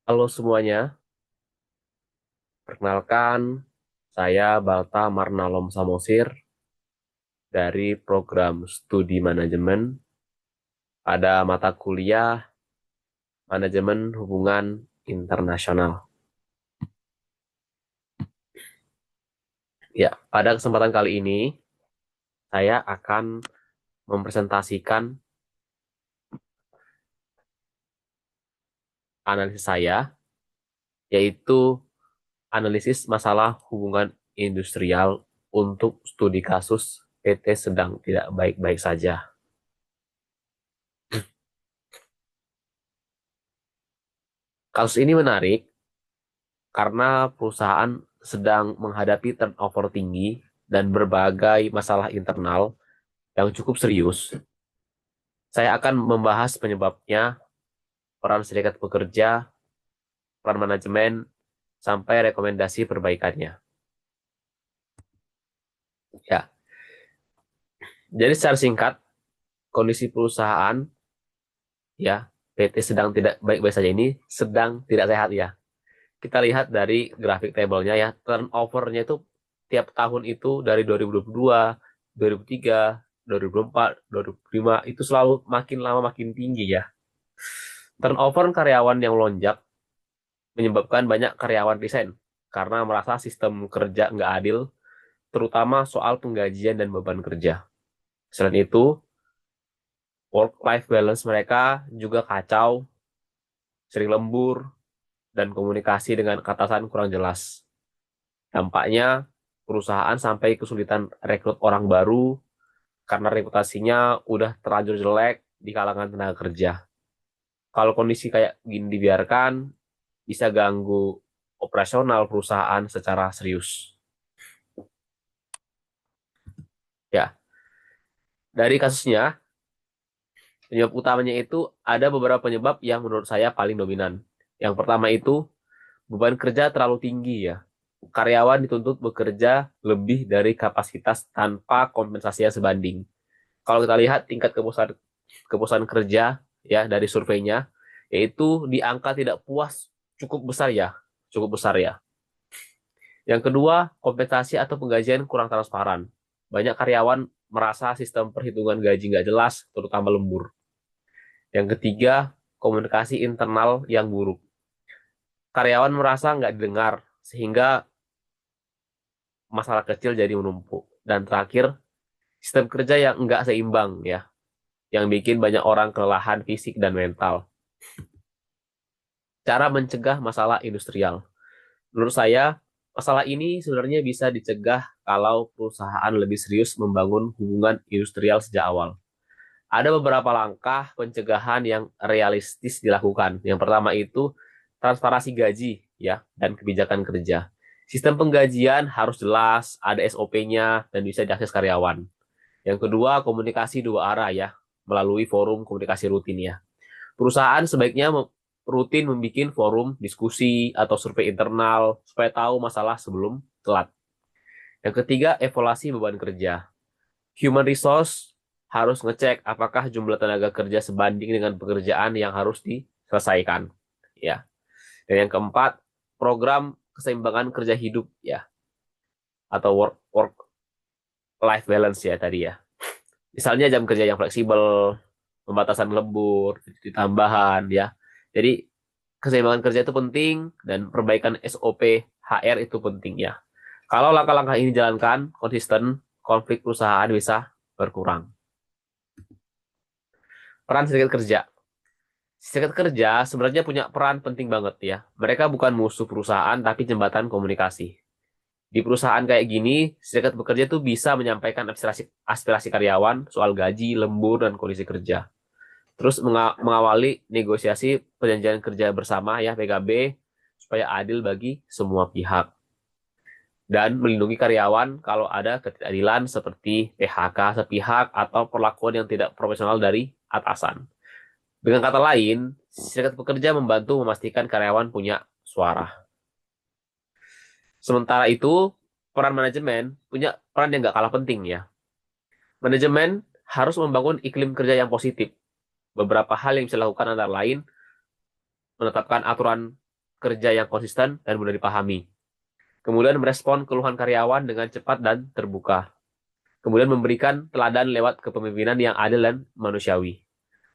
Halo semuanya, perkenalkan saya Balta Marnalom Samosir dari program studi manajemen pada mata kuliah Manajemen Hubungan Internasional. Ya, pada kesempatan kali ini saya akan mempresentasikan analisis saya, yaitu analisis masalah hubungan industrial untuk studi kasus PT sedang tidak baik-baik saja. Kasus ini menarik karena perusahaan sedang menghadapi turnover tinggi dan berbagai masalah internal yang cukup serius. Saya akan membahas penyebabnya, peran serikat pekerja, peran manajemen, sampai rekomendasi perbaikannya. Ya, jadi secara singkat, kondisi perusahaan ya PT sedang tidak baik-baik saja ini sedang tidak sehat ya. Kita lihat dari grafik tabelnya ya, turnovernya itu tiap tahun itu dari 2022, 2023, 2024, 2025 itu selalu makin lama makin tinggi ya. Turnover karyawan yang lonjak menyebabkan banyak karyawan resign karena merasa sistem kerja nggak adil, terutama soal penggajian dan beban kerja. Selain itu, work-life balance mereka juga kacau, sering lembur, dan komunikasi dengan atasan kurang jelas. Dampaknya, perusahaan sampai kesulitan rekrut orang baru karena reputasinya udah terlanjur jelek di kalangan tenaga kerja. Kalau kondisi kayak gini dibiarkan, bisa ganggu operasional perusahaan secara serius. Ya, dari kasusnya, penyebab utamanya itu ada beberapa penyebab yang menurut saya paling dominan. Yang pertama itu beban kerja terlalu tinggi ya. Karyawan dituntut bekerja lebih dari kapasitas tanpa kompensasi yang sebanding. Kalau kita lihat tingkat kepuasan kerja ya dari surveinya, yaitu di angka tidak puas cukup besar ya. Yang kedua, kompensasi atau penggajian kurang transparan. Banyak karyawan merasa sistem perhitungan gaji nggak jelas, terutama lembur. Yang ketiga, komunikasi internal yang buruk. Karyawan merasa nggak didengar, sehingga masalah kecil jadi menumpuk. Dan terakhir, sistem kerja yang nggak seimbang ya, yang bikin banyak orang kelelahan fisik dan mental. Cara mencegah masalah industrial. Menurut saya, masalah ini sebenarnya bisa dicegah kalau perusahaan lebih serius membangun hubungan industrial sejak awal. Ada beberapa langkah pencegahan yang realistis dilakukan. Yang pertama itu transparansi gaji ya dan kebijakan kerja. Sistem penggajian harus jelas, ada SOP-nya dan bisa diakses karyawan. Yang kedua, komunikasi dua arah ya, melalui forum komunikasi rutin ya. Perusahaan sebaiknya rutin membuat forum diskusi atau survei internal supaya tahu masalah sebelum telat. Yang ketiga, evaluasi beban kerja. Human resource harus ngecek apakah jumlah tenaga kerja sebanding dengan pekerjaan yang harus diselesaikan. Ya. Dan yang keempat, program keseimbangan kerja hidup ya atau work life balance ya tadi ya. Misalnya jam kerja yang fleksibel, pembatasan lembur, tambahan ya. Jadi keseimbangan kerja itu penting dan perbaikan SOP HR itu penting ya. Kalau langkah-langkah ini dijalankan konsisten, konflik perusahaan bisa berkurang. Peran serikat kerja. Serikat kerja sebenarnya punya peran penting banget ya. Mereka bukan musuh perusahaan tapi jembatan komunikasi. Di perusahaan kayak gini, serikat pekerja tuh bisa menyampaikan aspirasi karyawan soal gaji, lembur, dan kondisi kerja. Terus mengawali negosiasi perjanjian kerja bersama ya PKB supaya adil bagi semua pihak dan melindungi karyawan kalau ada ketidakadilan seperti PHK sepihak atau perlakuan yang tidak profesional dari atasan. Dengan kata lain, serikat pekerja membantu memastikan karyawan punya suara. Sementara itu, peran manajemen punya peran yang nggak kalah penting ya. Manajemen harus membangun iklim kerja yang positif. Beberapa hal yang bisa dilakukan antara lain menetapkan aturan kerja yang konsisten dan mudah dipahami. Kemudian merespon keluhan karyawan dengan cepat dan terbuka. Kemudian memberikan teladan lewat kepemimpinan yang adil dan manusiawi.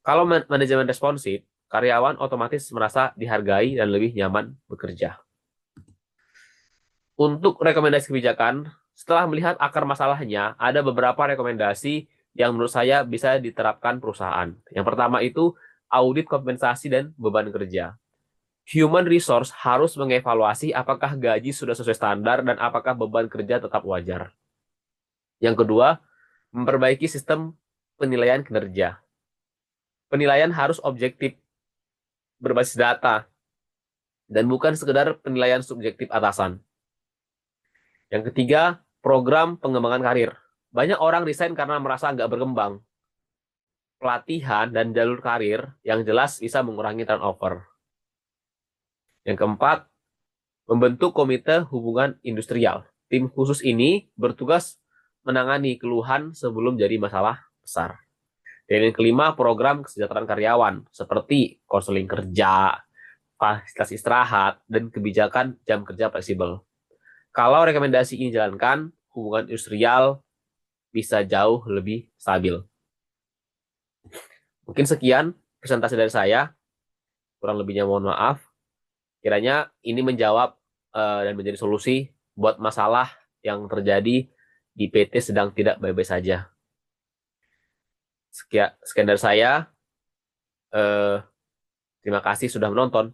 Kalau manajemen responsif, karyawan otomatis merasa dihargai dan lebih nyaman bekerja. Untuk rekomendasi kebijakan, setelah melihat akar masalahnya, ada beberapa rekomendasi yang menurut saya bisa diterapkan perusahaan. Yang pertama itu audit kompensasi dan beban kerja. Human resource harus mengevaluasi apakah gaji sudah sesuai standar dan apakah beban kerja tetap wajar. Yang kedua, memperbaiki sistem penilaian kinerja. Penilaian harus objektif, berbasis data, dan bukan sekedar penilaian subjektif atasan. Yang ketiga, program pengembangan karir. Banyak orang resign karena merasa nggak berkembang. Pelatihan dan jalur karir yang jelas bisa mengurangi turnover. Yang keempat, membentuk komite hubungan industrial. Tim khusus ini bertugas menangani keluhan sebelum jadi masalah besar. Dan yang kelima, program kesejahteraan karyawan seperti konseling kerja, fasilitas istirahat, dan kebijakan jam kerja fleksibel. Kalau rekomendasi ini dijalankan, hubungan industrial bisa jauh lebih stabil. Mungkin sekian presentasi dari saya, kurang lebihnya mohon maaf. Kiranya ini menjawab dan menjadi solusi buat masalah yang terjadi di PT sedang tidak baik-baik saja. Sekian dari saya. Terima kasih sudah menonton.